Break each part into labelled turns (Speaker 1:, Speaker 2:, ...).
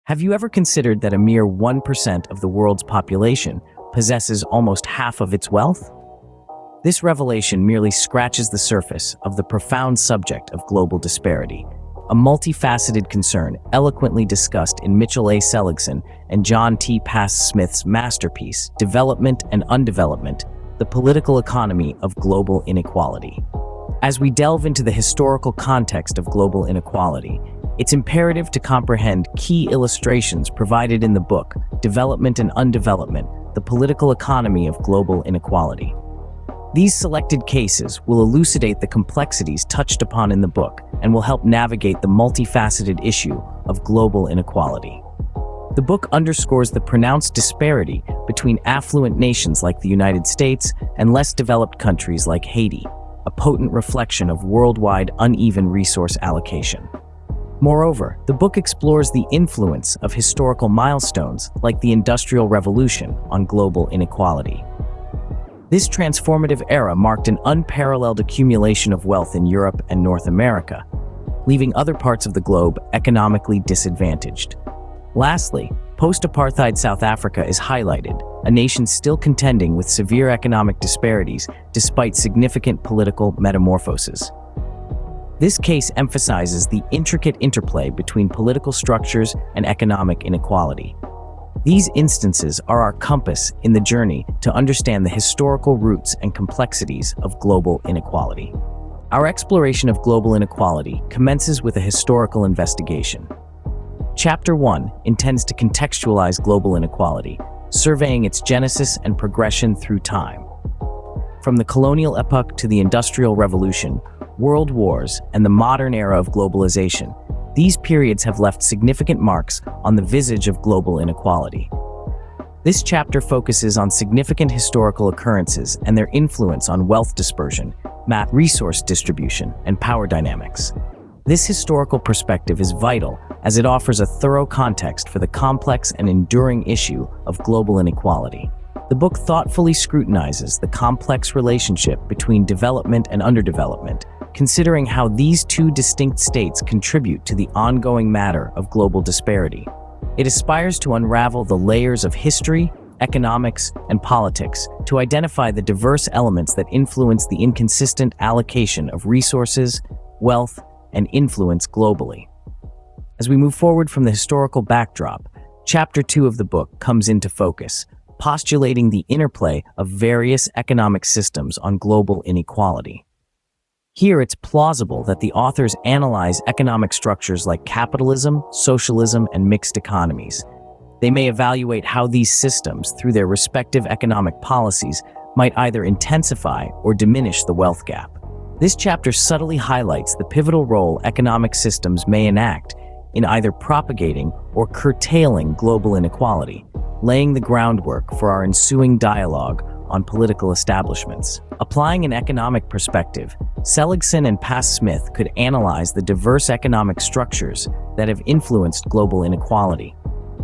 Speaker 1: Have you ever considered that a mere 1% of the world's population possesses almost half of its wealth? This revelation merely scratches the surface of the profound subject of global disparity, a multifaceted concern eloquently discussed in Mitchell A. Seligson and John T. Passe Smith's masterpiece, Development and Undevelopment: The Political Economy of Global Inequality. As we delve into the historical context of global inequality, it's imperative to comprehend key illustrations provided in the book, Development and Undevelopment: The Political Economy of Global Inequality. These selected cases will elucidate the complexities touched upon in the book and will help navigate the multifaceted issue of global inequality. The book underscores the pronounced disparity between affluent nations like the United States and less developed countries like Haiti, a potent reflection of worldwide uneven resource allocation. Moreover, the book explores the influence of historical milestones like the Industrial Revolution on global inequality. This transformative era marked an unparalleled accumulation of wealth in Europe and North America, leaving other parts of the globe economically disadvantaged. Lastly, post-apartheid South Africa is highlighted, a nation still contending with severe economic disparities despite significant political metamorphoses. This case emphasizes the intricate interplay between political structures and economic inequality. These instances are our compass in the journey to understand the historical roots and complexities of global inequality. Our exploration of global inequality commences with a historical investigation. Chapter 1 intends to contextualize global inequality, surveying its genesis and progression through time. From the colonial epoch to the Industrial Revolution, world wars, and the modern era of globalization, these periods have left significant marks on the visage of global inequality. This chapter focuses on significant historical occurrences and their influence on wealth dispersion, resource distribution, and power dynamics. This historical perspective is vital as it offers a thorough context for the complex and enduring issue of global inequality. The book thoughtfully scrutinizes the complex relationship between development and underdevelopment, considering how these two distinct states contribute to the ongoing matter of global disparity. It aspires to unravel the layers of history, economics, and politics to identify the diverse elements that influence the inconsistent allocation of resources, wealth, and influence globally. As we move forward from the historical backdrop, Chapter 2 of the book comes into focus, postulating the interplay of various economic systems on global inequality. Here, it's plausible that the authors analyze economic structures like capitalism, socialism, and mixed economies. They may evaluate how these systems, through their respective economic policies, might either intensify or diminish the wealth gap. This chapter subtly highlights the pivotal role economic systems may enact in either propagating or curtailing global inequality, laying the groundwork for our ensuing dialogue on political establishments. Applying an economic perspective, Seligson and Passe Smith could analyze the diverse economic structures that have influenced global inequality.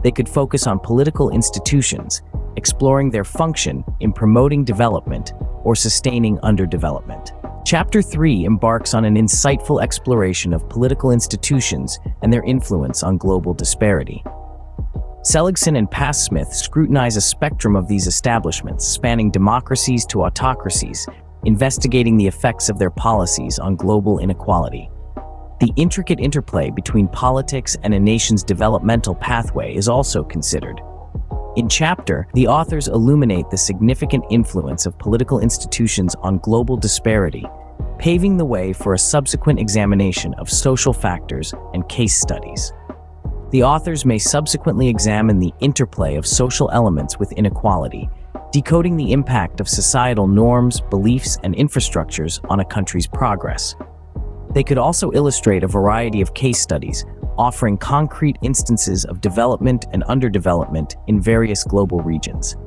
Speaker 1: They could focus on political institutions, exploring their function in promoting development or sustaining underdevelopment. Chapter 3 embarks on an insightful exploration of political institutions and their influence on global disparity. Seligson and Passe Smith scrutinize a spectrum of these establishments, spanning democracies to autocracies, investigating the effects of their policies on global inequality. The intricate interplay between politics and a nation's developmental pathway is also considered. In chapter, the authors illuminate the significant influence of political institutions on global disparity, paving the way for a subsequent examination of social factors and case studies. The authors may subsequently examine the interplay of social elements with inequality, decoding the impact of societal norms, beliefs, and infrastructures on a country's progress. They could also illustrate a variety of case studies, offering concrete instances of development and underdevelopment in various global regions.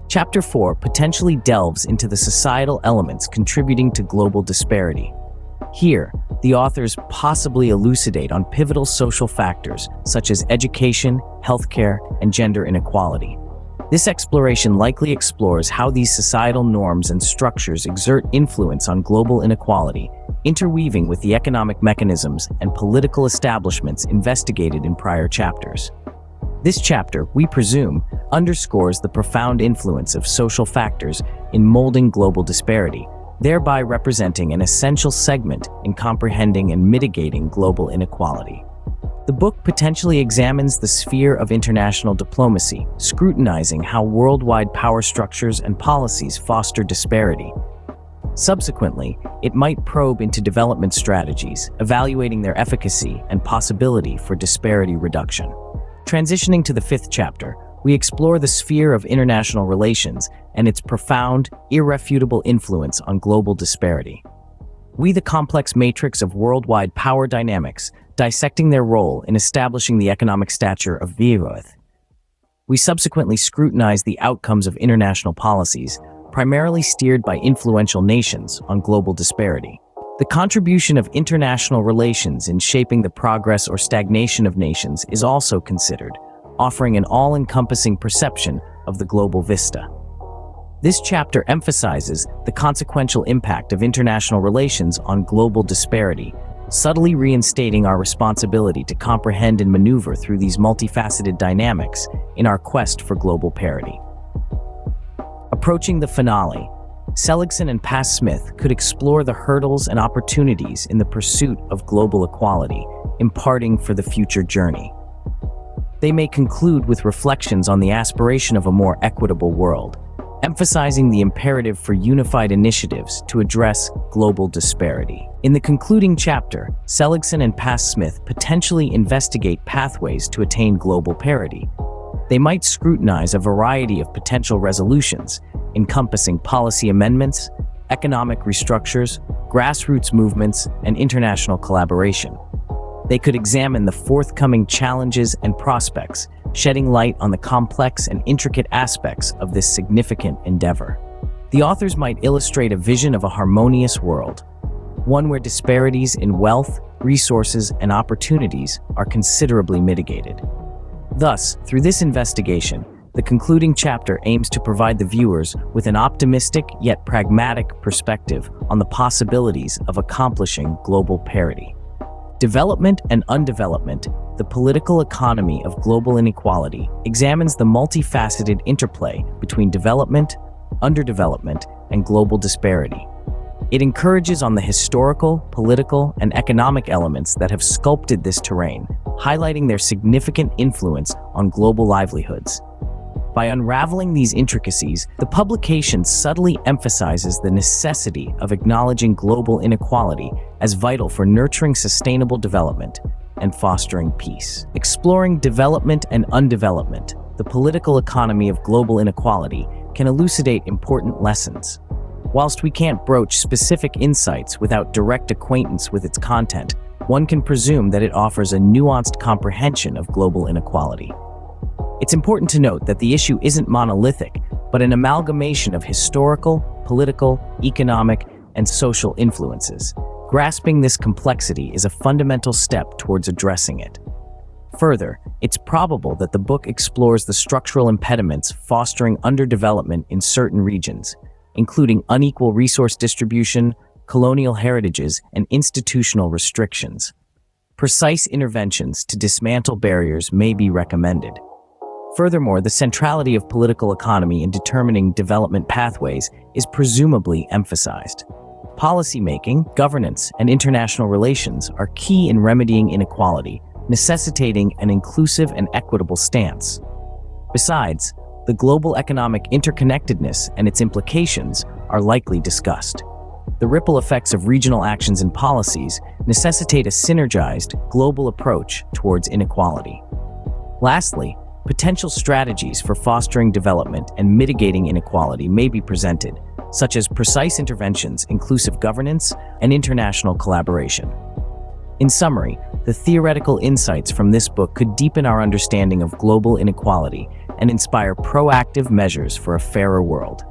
Speaker 1: Chapter 4 potentially delves into the societal elements contributing to global disparity. Here, the authors possibly elucidate on pivotal social factors such as education, healthcare, and gender inequality. This exploration likely explores how these societal norms and structures exert influence on global inequality, interweaving with the economic mechanisms and political establishments investigated in prior chapters. This chapter, we presume, underscores the profound influence of social factors in molding global disparity, thereby representing an essential segment in comprehending and mitigating global inequality. The book potentially examines the sphere of international diplomacy, scrutinizing how worldwide power structures and policies foster disparity. Subsequently, it might probe into development strategies, evaluating their efficacy and possibility for disparity reduction. Transitioning to the fifth chapter, we explore the sphere of international relations and its profound, irrefutable influence on global disparity. The complex matrix of worldwide power dynamics, dissecting their role in establishing the economic stature of the Earth. We subsequently scrutinize the outcomes of international policies, primarily steered by influential nations, on global disparity. The contribution of international relations in shaping the progress or stagnation of nations is also considered, offering an all-encompassing perception of the global vista. This chapter emphasizes the consequential impact of international relations on global disparity, subtly reinstating our responsibility to comprehend and maneuver through these multifaceted dynamics in our quest for global parity. Approaching the finale, Seligson and Passe could explore the hurdles and opportunities in the pursuit of global equality, imparting for the future journey. They may conclude with reflections on the aspiration of a more equitable world, emphasizing the imperative for unified initiatives to address global disparity. In the concluding chapter, Seligson and Passe potentially investigate pathways to attain global parity. They might scrutinize a variety of potential resolutions, encompassing policy amendments, economic restructures, grassroots movements, and international collaboration. They could examine the forthcoming challenges and prospects, shedding light on the complex and intricate aspects of this significant endeavor. The authors might illustrate a vision of a harmonious world, one where disparities in wealth, resources, and opportunities are considerably mitigated. Thus, through this investigation, the concluding chapter aims to provide the viewers with an optimistic yet pragmatic perspective on the possibilities of accomplishing global parity. Development and Undevelopment, the political economy of global inequality, examines the multifaceted interplay between development, underdevelopment, and global disparity. It encourages on the historical, political, and economic elements that have sculpted this terrain, highlighting their significant influence on global livelihoods. By unraveling these intricacies, the publication subtly emphasizes the necessity of acknowledging global inequality as vital for nurturing sustainable development and fostering peace. Exploring development and undevelopment, the political economy of global inequality, can elucidate important lessons. Whilst we can't broach specific insights without direct acquaintance with its content, one can presume that it offers a nuanced comprehension of global inequality. It's important to note that the issue isn't monolithic, but an amalgamation of historical, political, economic, and social influences. Grasping this complexity is a fundamental step towards addressing it. Further, it's probable that the book explores the structural impediments fostering underdevelopment in certain regions, including unequal resource distribution, colonial heritages, and institutional restrictions. Precise interventions to dismantle barriers may be recommended. Furthermore, the centrality of political economy in determining development pathways is presumably emphasized. Policymaking, governance, and international relations are key in remedying inequality, necessitating an inclusive and equitable stance. Besides, the global economic interconnectedness and its implications are likely discussed. The ripple effects of regional actions and policies necessitate a synergized, global approach towards inequality. Lastly, potential strategies for fostering development and mitigating inequality may be presented, such as precise interventions, inclusive governance, and international collaboration. In summary, the theoretical insights from this book could deepen our understanding of global inequality and inspire proactive measures for a fairer world.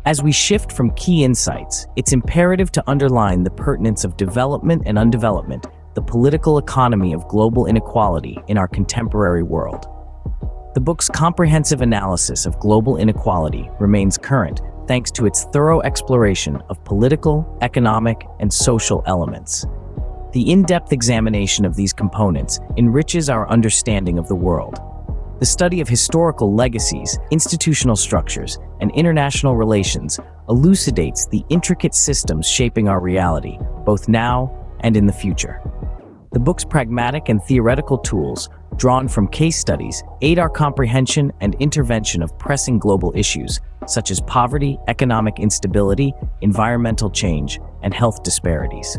Speaker 1: As we shift from key insights, it's imperative to underline the pertinence of development and undevelopment, the political economy of global inequality in our contemporary world. The book's comprehensive analysis of global inequality remains current thanks to its thorough exploration of political, economic, and social elements. The in-depth examination of these components enriches our understanding of the world. The study of historical legacies, institutional structures, and international relations elucidates the intricate systems shaping our reality, both now and in the future. The book's pragmatic and theoretical tools, drawn from case studies, aid our comprehension and intervention of pressing global issues such as poverty, economic instability, environmental change, and health disparities.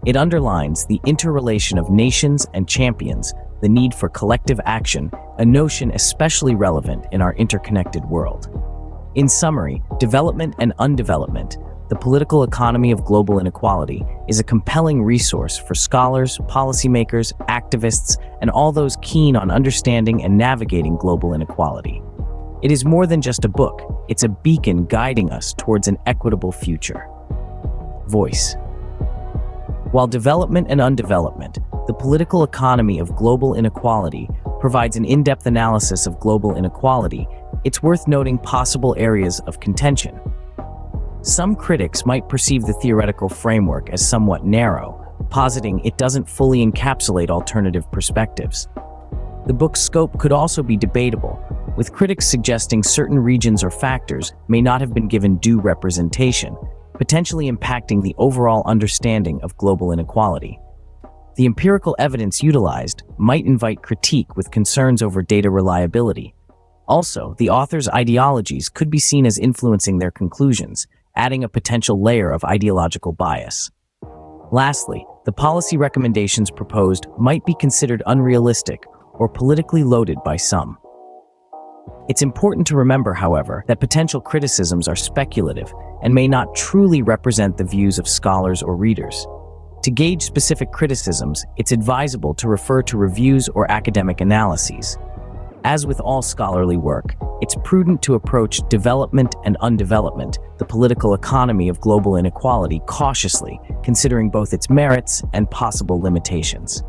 Speaker 1: It underlines the interrelation of nations and champions, the need for collective action, a notion especially relevant in our interconnected world. In summary, Development and Undevelopment, the political economy of global inequality, is a compelling resource for scholars, policymakers, activists, and all those keen on understanding and navigating global inequality. It is more than just a book, it's a beacon guiding us towards an equitable future. Voice. While Development and Undevelopment, the political economy of global inequality, provides an in-depth analysis of global inequality, it's worth noting possible areas of contention. Some critics might perceive the theoretical framework as somewhat narrow, positing it doesn't fully encapsulate alternative perspectives. The book's scope could also be debatable, with critics suggesting certain regions or factors may not have been given due representation, potentially impacting the overall understanding of global inequality. The empirical evidence utilized might invite critique with concerns over data reliability. Also, the author's ideologies could be seen as influencing their conclusions, adding a potential layer of ideological bias. Lastly, the policy recommendations proposed might be considered unrealistic or politically loaded by some. It's important to remember, however, that potential criticisms are speculative and may not truly represent the views of scholars or readers. To gauge specific criticisms, it's advisable to refer to reviews or academic analyses. As with all scholarly work, it's prudent to approach Development and Undevelopment, the political economy of global inequality, cautiously, considering both its merits and possible limitations.